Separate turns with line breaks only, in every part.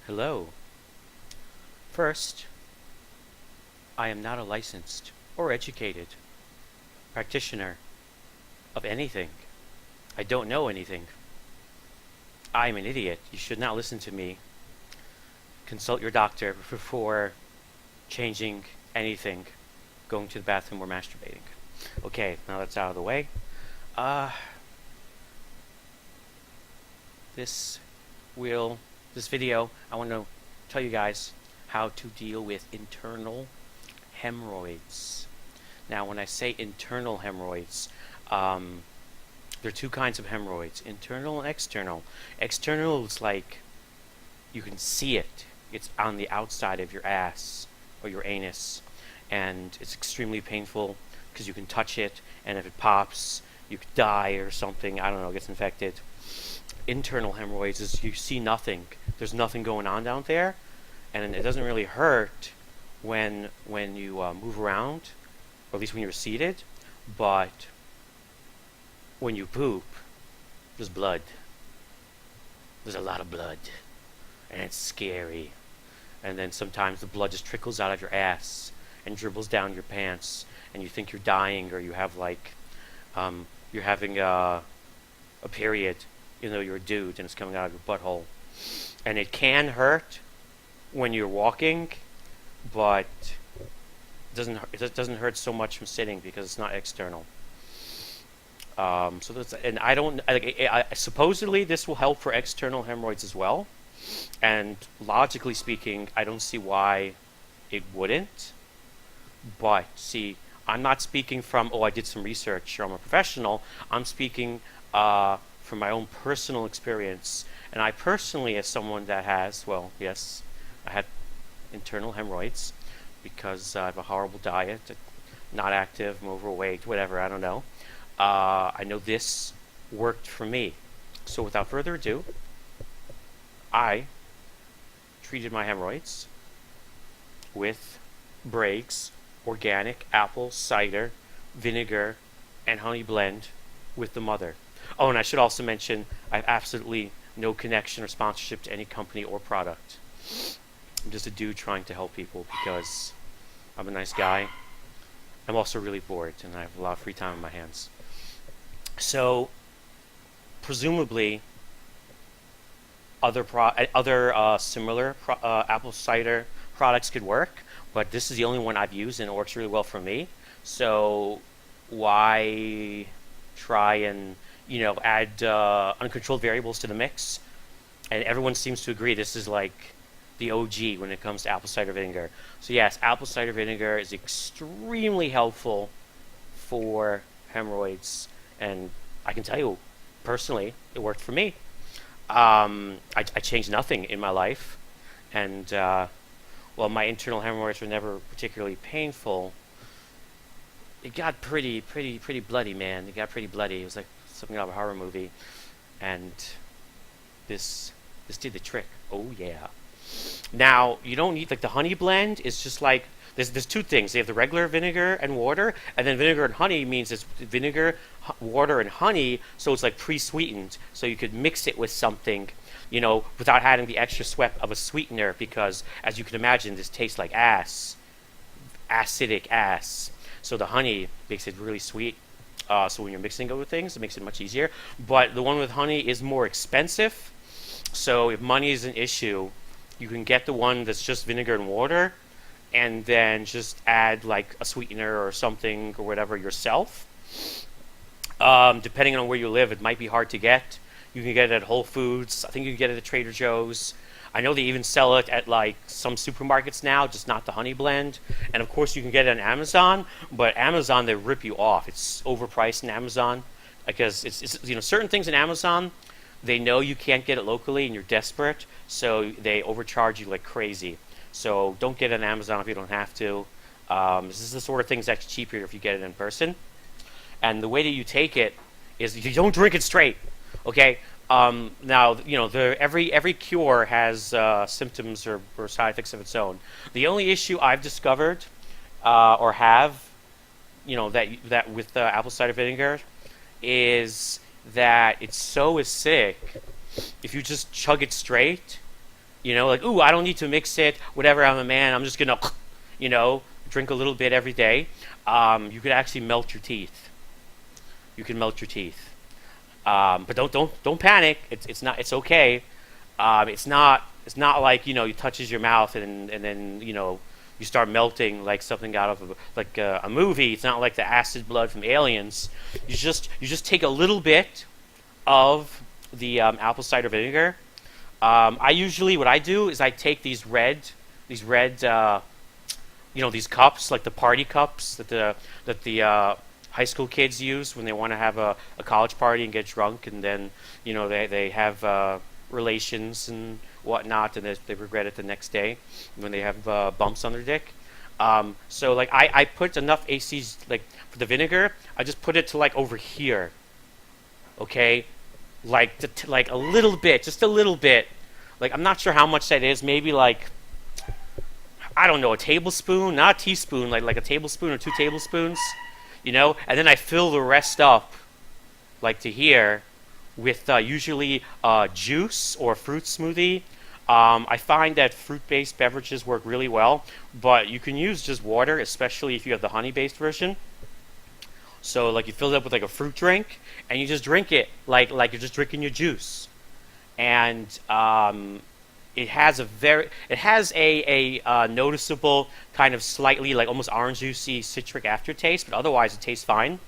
Hello. First, I am not a licensed or educated practitioner of anything. I don't know anything. I'm an idiot. You should not listen to me. Consult your doctor before changing anything, going to the bathroom or masturbating. Okay, now that's out of the way. Uh, this this video, I want to tell you guys how to deal with internal hemorrhoids. Now, when I say internal hemorrhoids, there are two kinds of hemorrhoids, internal and external. External is like you can see it. It's on the outside of your ass or your anus, and it's extremely painful because you can touch it, and if it pops, you could die or something. I don't know, gets infected. Internal hemorrhoids is you see nothing. There's nothing going on down there, and it doesn't really hurt when you move around, or at least when you're seated. But when you poop, there's blood. There's a lot of blood, and it's scary. And then sometimes the blood just trickles out of your ass and dribbles down your pants, and you think you're dying, or you have you're having a period, even though you're a dude, and it's coming out of your butthole. And it can hurt when you're walking, but it doesn't hurt so much from sitting because it's not external. So that's, and I don't supposedly this will help for external hemorrhoids as well. And logically speaking, I don't see why it wouldn't. But see, I'm not speaking from, I did some research, or I'm a professional. I'm speaking from my own personal experience. And I personally, as someone that has, yes, I had internal hemorrhoids because I have a horrible diet, not active, I'm overweight, whatever, I don't know. I know this worked for me. So without further ado, I treated my hemorrhoids with Bragg's organic apple cider vinegar and honey blend with the mother. Oh, and I should also mention I have absolutely no connection or sponsorship to any company or product. I'm just a dude trying to help people because I'm a nice guy. I'm also really bored and I have a lot of free time on my hands. So, presumably, other similar apple cider products could work, but this is the only one I've used and it works really well for me. So, why try and add uncontrolled variables to the mix? And everyone seems to agree this is like the OG when it comes to apple cider vinegar. So yes, apple cider vinegar is extremely helpful for hemorrhoids, and I can tell you personally, it worked for me. I changed nothing in my life, and my internal hemorrhoids were never particularly painful. It got pretty bloody, man. It got pretty bloody. It was like something out of a horror movie, and this did the trick. Oh yeah. Now you don't need the honey blend is just like there's two things. They have the regular vinegar and water, and then vinegar and honey means it's vinegar, water, and honey. So it's like pre-sweetened. So you could mix it with something, without having the extra sweat of a sweetener. Because as you can imagine, this tastes like ass, acidic ass. So the honey makes it really sweet. So when you're mixing it with things, it makes it much easier. But the one with honey is more expensive. So if money is an issue, you can get the one that's just vinegar and water, and then just add like a sweetener or something or whatever yourself. Depending on where you live, it might be hard to get. You can get it at Whole Foods. I think you can get it at Trader Joe's. I know they even sell it at like some supermarkets now, just not the honey blend. And of course you can get it on Amazon, but Amazon, they rip you off. It's overpriced in Amazon because it's certain things in Amazon, they know you can't get it locally and you're desperate, so they overcharge you like crazy. So don't get it on Amazon if you don't have to. This is the sort of thing that's actually cheaper if you get it in person. And the way that you take it is you don't drink it straight. Okay. Now every cure has symptoms or side effects of its own. The only issue I've discovered or have, that with apple cider vinegar is that it's so acidic. If you just chug it straight, Like, ooh, I don't need to mix it. Whatever, I'm a man. I'm just gonna, you know, drink a little bit every day. You could actually melt your teeth. You can melt your teeth. But don't panic. It's not. It's okay. It's not like it touches your mouth and then you start melting like something out of a movie. It's not like the acid blood from Aliens. You just take a little bit of the apple cider vinegar. I usually what I do is I take these red these cups, like the party cups that the high school kids use when they want to have a college party and get drunk, and then they have relations and whatnot, and they regret it the next day when they have bumps on their dick. So like I put enough ACs, like for the vinegar, I just put it to like over here, okay, like like a little bit, just a little bit. Like I'm not sure how much that is, maybe like I don't know, a tablespoon, not a teaspoon, like a tablespoon or 2 tablespoons, and then I fill the rest up, like to here, with usually juice or fruit smoothie. I find that fruit-based beverages work really well, but you can use just water, especially if you have the honey-based version. So like you fill it up with like a fruit drink, and you just drink it like you're just drinking your juice, and it has a noticeable kind of slightly like almost orange juicy citric aftertaste, but otherwise it tastes fine.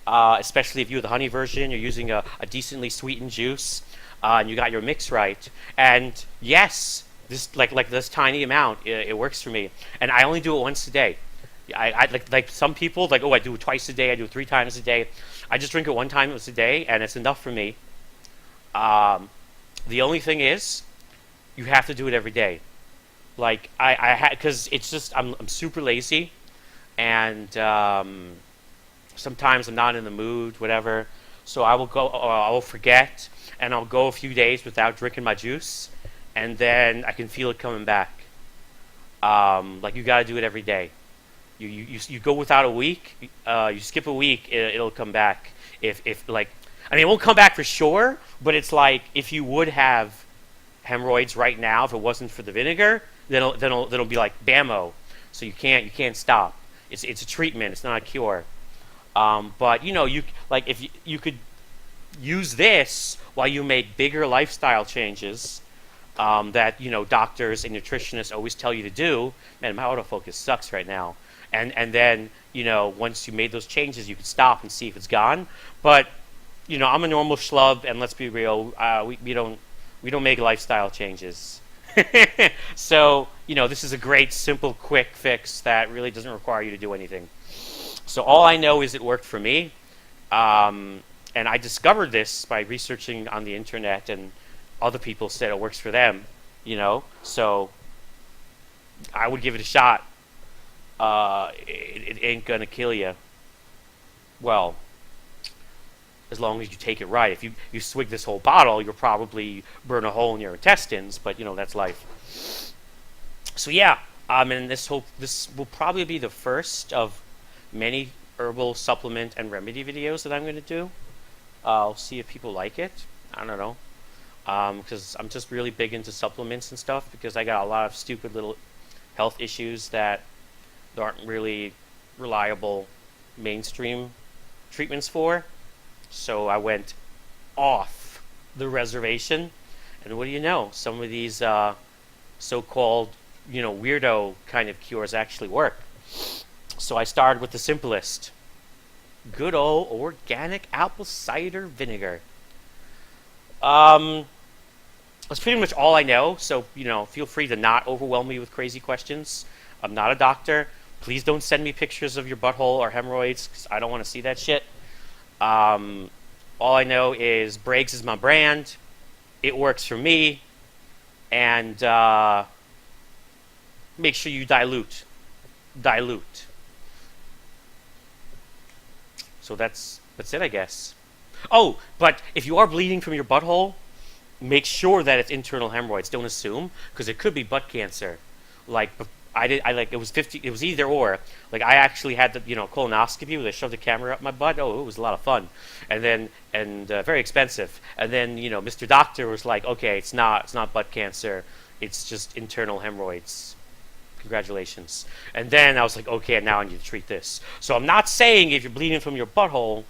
Especially if you have the honey version, you're using a decently sweetened juice, and you got your mix right. And yes, this like this tiny amount, it works for me. And I only do it once a day. I like some people like, oh, I do it twice a day, I do it 3 times a day. I just drink it one time a day, and it's enough for me. The only thing is, you have to do it every day. Like because it's just I'm super lazy, and sometimes I'm not in the mood, whatever. So I will forget, and I'll go a few days without drinking my juice, and then I can feel it coming back. Like you got to do it every day. You go without a week, you skip a week, it'll come back. If like, I mean, it won't come back for sure, but it's like if you would have hemorrhoids right now, if it wasn't for the vinegar, then it'll be like bammo. So you can't stop. It's a treatment. It's not a cure. But you like if you could use this while you make bigger lifestyle changes that doctors and nutritionists always tell you to do. Man, my autofocus sucks right now. And then once you made those changes, you could stop and see if it's gone. But I'm a normal schlub, and let's be real, we don't make lifestyle changes. So this is a great, simple, quick fix that really doesn't require you to do anything. So all I know is it worked for me, and I discovered this by researching on the internet, and other people said it works for them. So I would give it a shot. It ain't gonna kill you. Well, as long as you take it right. If you swig this whole bottle, you'll probably burn a hole in your intestines. But that's life. So yeah, and this will probably be the first of many herbal supplement and remedy videos that I'm going to do. I'll see if people like it. I don't know, because I'm just really big into supplements and stuff, because I got a lot of stupid little health issues that there aren't really reliable mainstream treatments for. So I went off the reservation, and what do you know? Some of these so-called weirdo kind of cures actually work. So I started with the simplest. Good old organic apple cider vinegar. That's pretty much all I know, so feel free to not overwhelm me with crazy questions. I'm not a doctor. Please don't send me pictures of your butthole or hemorrhoids, because I don't want to see that shit. All I know is Braggs is my brand. It works for me. And make sure you dilute. So that's it, I guess. Oh, but if you are bleeding from your butthole, make sure that it's internal hemorrhoids. Don't assume, because it could be butt cancer. Like it was 50. It was either or. Like I actually had the colonoscopy where they shoved the camera up my butt. Oh, it was a lot of fun, and very expensive. And then Mr. Doctor was like, okay, it's not butt cancer. It's just internal hemorrhoids. Congratulations. And then I was like, okay, now I need to treat this. So I'm not saying if you're bleeding from your butthole,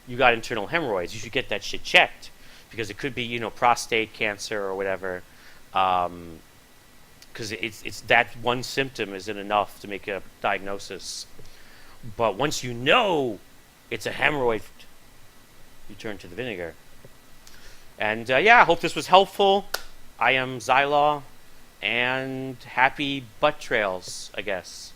you got internal hemorrhoids. You should get that shit checked because it could be, prostate cancer or whatever. Because it's that one symptom isn't enough to make a diagnosis. But once you know it's a hemorrhoid, you turn to the vinegar. And yeah, I hope this was helpful. I am Xylaw, and happy butt trails, I guess.